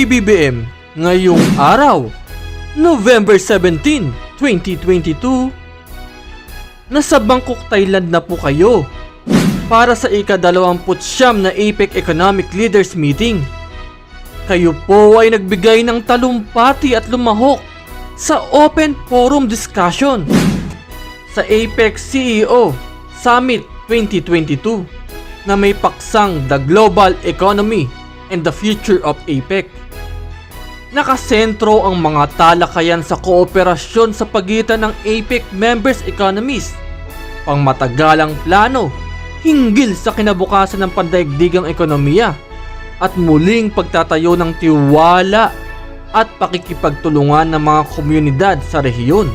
BBM ngayong araw, November 17, 2022. Nasa Bangkok, Thailand na po kayo para sa ika-29 na APEC Economic Leaders Meeting. Kayo po ay nagbigay ng talumpati at lumahok sa Open Forum Discussion sa APEC CEO Summit 2022 na may paksang The Global Economy and the Future of APEC. Nakasentro ang mga talakayan sa kooperasyon sa pagitan ng APEC members economies, pangmatagalang plano hinggil sa kinabukasan ng pandaigdigang ekonomiya, at muling pagtatayo ng tiwala at pakikipagtulungan ng mga komunidad sa rehiyon.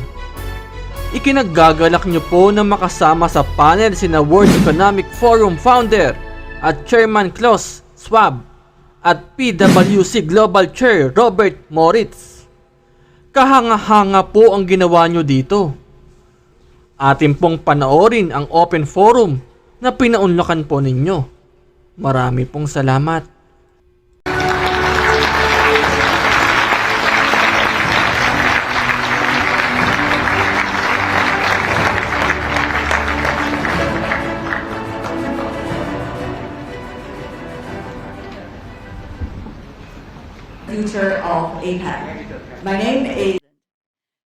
Ikinagagalak niyo po na makasama sa panel sina World Economic Forum founder at Chairman Klaus Schwab at PwC Global Chair Robert Moritz. Kahanga-hanga po ang ginawa nyo dito. Atin pong panoorin ang open forum na pinaunlakan po ninyo. Marami pong salamat. Future of APEC. My name is...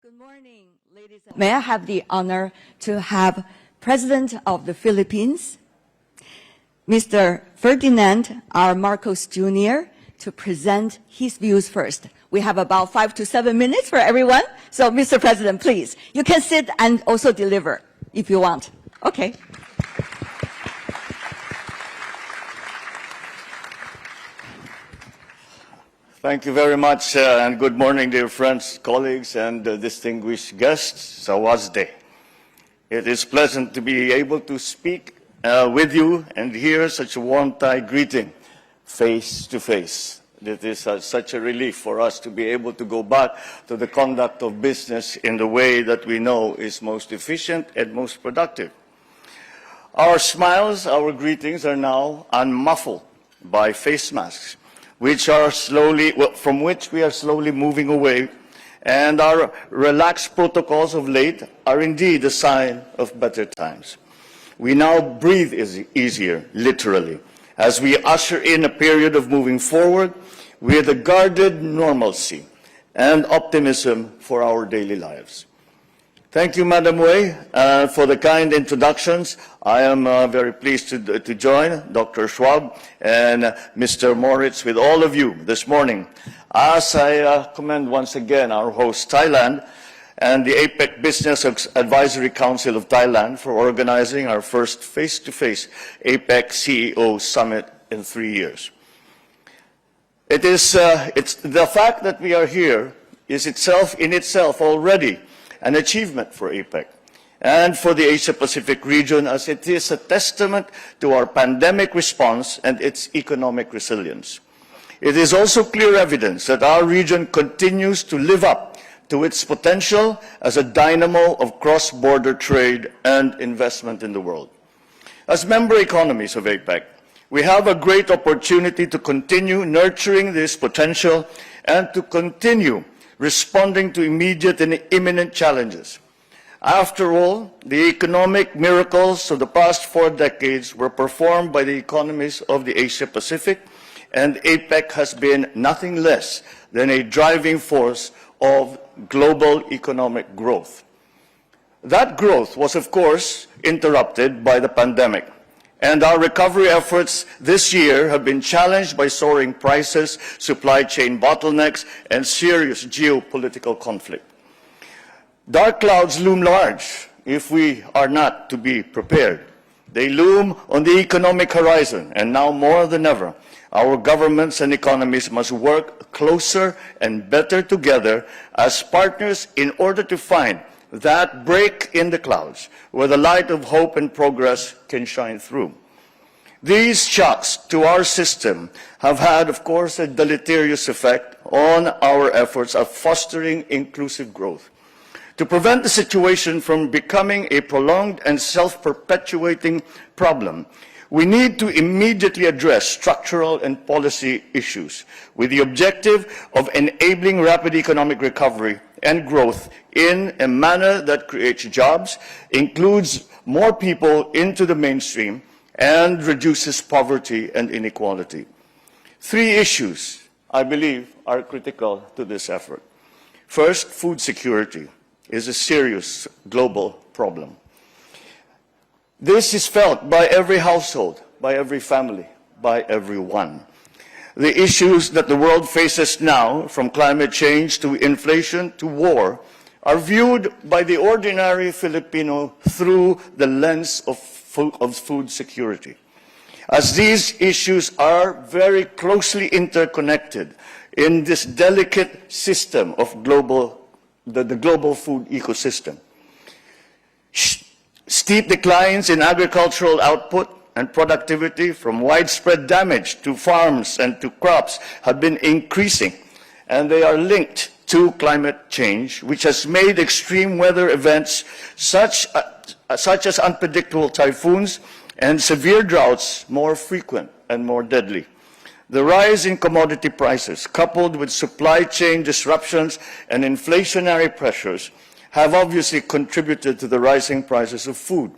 Good morning, ladies and... May I have the honor to have President of the Philippines, Mr. Ferdinand R. Marcos Jr., to present his views first. We have about 5 to 7 minutes for everyone. So, Mr. President, please, you can sit and also deliver if you want. Okay. Thank you very much, and good morning, dear friends, colleagues, and distinguished guests. Sawasde. It is pleasant to be able to speak with you and hear such a warm Thai greeting, face to face. It is such a relief for us to be able to go back to the conduct of business in the way that we know is most efficient and most productive. Our smiles, our greetings are now unmuffled by face masks, from which we are slowly moving away, and our relaxed protocols of late are indeed a sign of better times. We now breathe easier, literally, as we usher in a period of moving forward with a guarded normalcy and optimism for our daily lives. Thank you, Madam Wei, for the kind introductions. I am very pleased to join Dr. Schwab and Mr. Moritz with all of you this morning, as I commend once again our host, Thailand, and the APEC Business Advisory Council of Thailand for organizing our first face-to-face APEC CEO Summit in 3 years. It's the fact that we are here is in itself already an achievement for APEC and for the Asia-Pacific region, as it is a testament to our pandemic response and its economic resilience. It is also clear evidence that our region continues to live up to its potential as a dynamo of cross-border trade and investment in the world. As member economies of APEC, we have a great opportunity to continue nurturing this potential and to continue responding to immediate and imminent challenges. After all, the economic miracles of the past 4 decades were performed by the economies of the Asia-Pacific, and APEC has been nothing less than a driving force of global economic growth. That growth was, of course, interrupted by the pandemic, and our recovery efforts this year have been challenged by soaring prices, supply chain bottlenecks, and serious geopolitical conflict. Dark clouds loom large if we are not to be prepared. They loom on the economic horizon, and now more than ever, our governments and economies must work closer and better together as partners in order to find that break in the clouds where the light of hope and progress can shine through. These shocks to our system have had, of course, a deleterious effect on our efforts of fostering inclusive growth. To prevent the situation from becoming a prolonged and self-perpetuating problem, We need to immediately address structural and policy issues with the objective of enabling rapid economic recovery and growth in a manner that creates jobs, includes more people into the mainstream, and reduces poverty and inequality. Three issues, I believe, are critical to this effort. First, food security is a serious global problem. This is felt by every household, by every family, by everyone. The issues that the world faces now, from climate change to inflation to war, are viewed by the ordinary Filipino through the lens of food security. As these issues are very closely interconnected in this delicate system of the global food ecosystem. Steep declines in agricultural output and productivity, from widespread damage to farms and to crops, have been increasing, and they are linked to climate change, which has made extreme weather events such as unpredictable typhoons and severe droughts more frequent and more deadly. The rise in commodity prices, coupled with supply chain disruptions and inflationary pressures, have obviously contributed to the rising prices of food.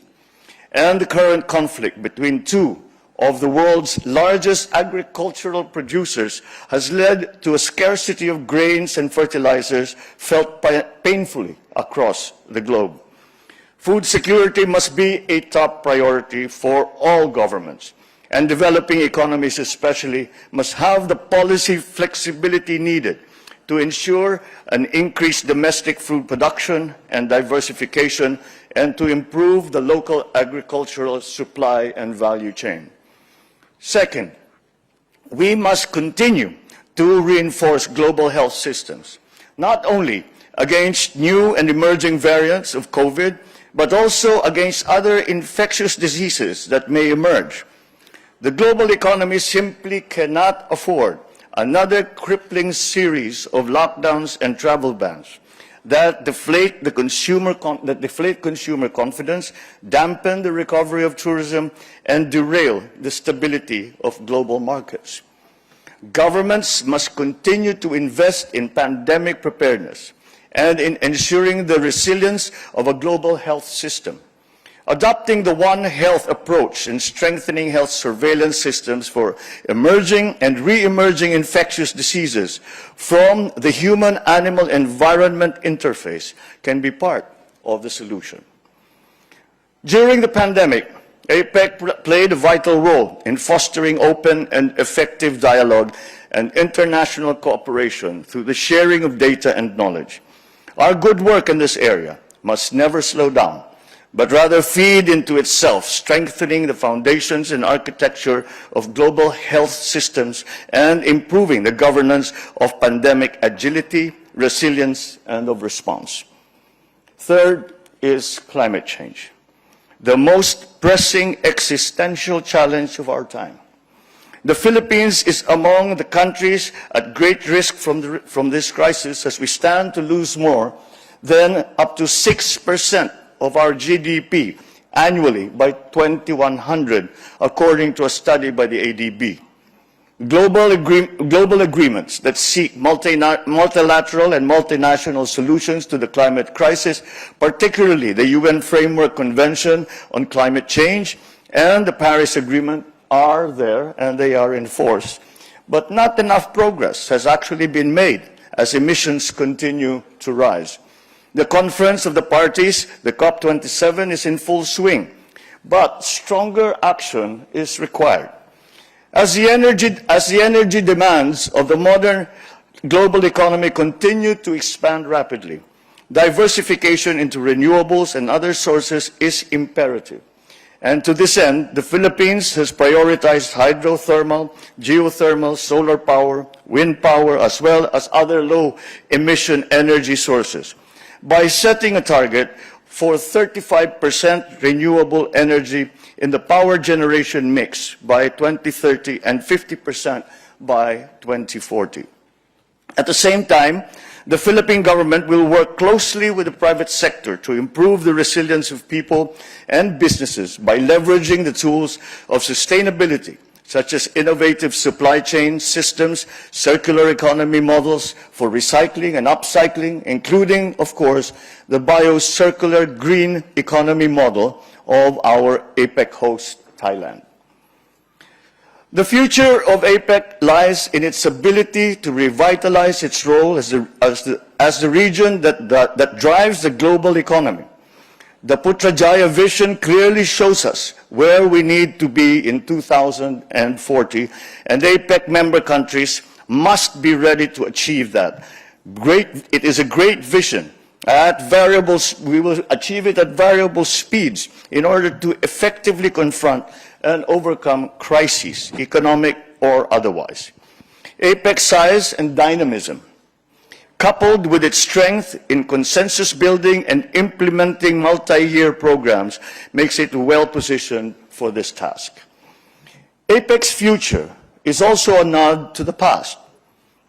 And the current conflict between two of the world's largest agricultural producers has led to a scarcity of grains and fertilizers felt painfully across the globe. Food security must be a top priority for all governments, and developing economies especially must have the policy flexibility needed to ensure an increased domestic food production and diversification, and to improve the local agricultural supply and value chain. Second, we must continue to reinforce global health systems, not only against new and emerging variants of COVID, but also against other infectious diseases that may emerge. The global economy simply cannot afford another crippling series of lockdowns and travel bans that deflate consumer confidence, dampen the recovery of tourism, and derail the stability of global markets. Governments must continue to invest in pandemic preparedness and in ensuring the resilience of a global health system. Adopting the One Health approach and strengthening health surveillance systems for emerging and re-emerging infectious diseases from the human-animal environment interface can be part of the solution. During the pandemic, APEC played a vital role in fostering open and effective dialogue and international cooperation through the sharing of data and knowledge. Our good work in this area must never slow down, but rather feed into itself, strengthening the foundations and architecture of global health systems and improving the governance of pandemic agility, resilience, and of response. Third is climate change, the most pressing existential challenge of our time. The Philippines is among the countries at great risk from this crisis, as we stand to lose more than up to 6% of our GDP annually by 2100, according to a study by the ADB. Global agreements that seek multilateral and multinational solutions to the climate crisis, particularly the UN Framework Convention on Climate Change and the Paris Agreement, are there and they are in force. But not enough progress has actually been made as emissions continue to rise. The Conference of the Parties, the COP27, is in full swing, but stronger action is required. As the energy demands of the modern global economy continue to expand rapidly, diversification into renewables and other sources is imperative. And to this end, the Philippines has prioritized hydrothermal, geothermal, solar power, wind power, as well as other low-emission energy sources, by setting a target for 35% renewable energy in the power generation mix by 2030 and 50% by 2040. At the same time, The Philippine government will work closely with the private sector to improve the resilience of people and businesses by leveraging the tools of sustainability, such as innovative supply chain systems, circular economy models for recycling and upcycling, including, of course, the bio-circular green economy model of our APEC host, Thailand. The future of APEC lies in its ability to revitalize its role as the region that drives the global economy. The Putrajaya vision clearly shows us where we need to be in 2040, and APEC member countries must be ready to achieve that. It is a great vision. We will achieve it at variable speeds in order to effectively confront and overcome crises, economic or otherwise. APEC's size and dynamism, coupled with its strength in consensus building and implementing multi-year programs, makes it well-positioned for this task. APEC's future is also a nod to the past.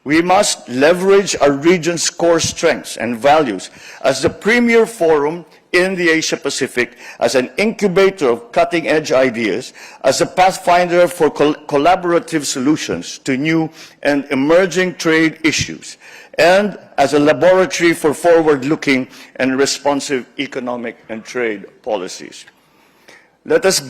We must leverage our region's core strengths and values as the premier forum in the Asia-Pacific, as an incubator of cutting-edge ideas, as a pathfinder for collaborative solutions to new and emerging trade issues, and as a laboratory for forward-looking and responsive economic and trade policies. Let us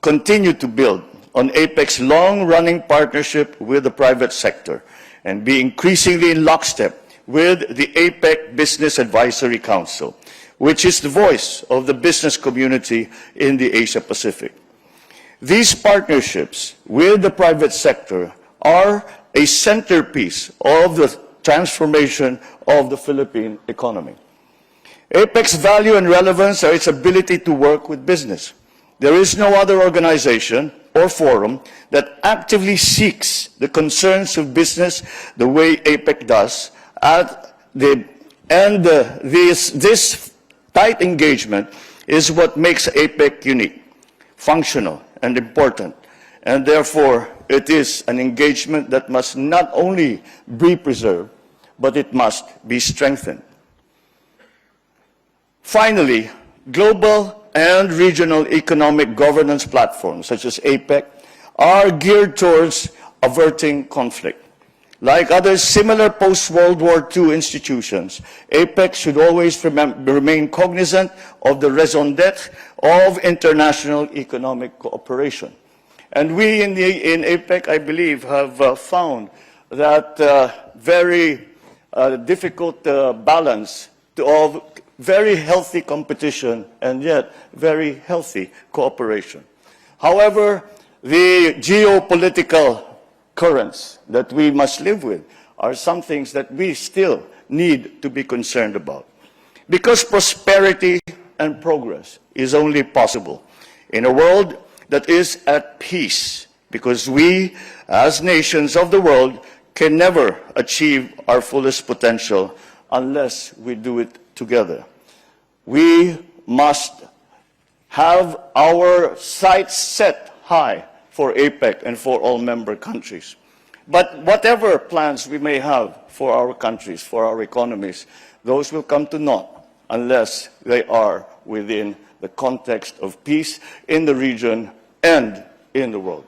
continue to build on APEC's long-running partnership with the private sector and be increasingly in lockstep with the APEC Business Advisory Council, which is the voice of the business community in the Asia-Pacific. These partnerships with the private sector are a centerpiece of the transformation of the Philippine economy. APEC's value and relevance are its ability to work with business. There is no other organization or forum that actively seeks the concerns of business the way APEC does, this tight engagement is what makes APEC unique, functional, and important, and therefore it is an engagement that must not only be preserved, but it must be strengthened. Finally, global and regional economic governance platforms, such as APEC, are geared towards averting conflict. Like other similar post-World War II institutions, APEC should always remain cognizant of the raison d'etre of international economic cooperation. And we in APEC, I believe, have found that very difficult balance of very healthy competition and yet very healthy cooperation. However, the geopolitical currents that we must live with are some things that we still need to be concerned about. Because prosperity and progress is only possible in a world that is at peace, because we, as nations of the world, can never achieve our fullest potential unless we do it together. We must have our sights set high for APEC and for all member countries. But whatever plans we may have for our countries, for our economies, those will come to naught unless they are within the context of peace in the region and in the world.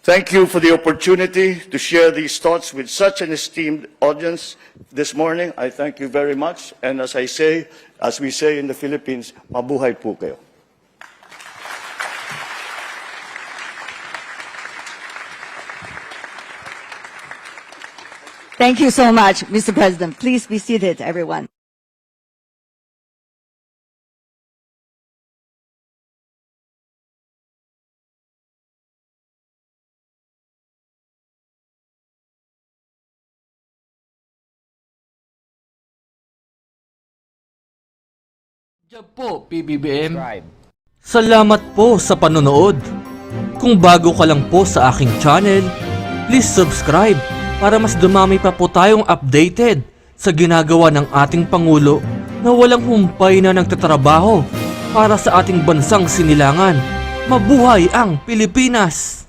Thank you for the opportunity to share these thoughts with such an esteemed audience this morning. I thank you very much. And as we say in the Philippines, mabuhay po kayo. Thank you so much, Mr. President. Please be seated, everyone. Diyan po, PBBM. Salamat po sa panonood. Kung bago ka lang po sa aking channel, please subscribe para mas dumami pa po tayong updated sa ginagawa ng ating Pangulo na walang humpay na nagtatrabaho para sa ating bansang sinilangan. Mabuhay ang Pilipinas!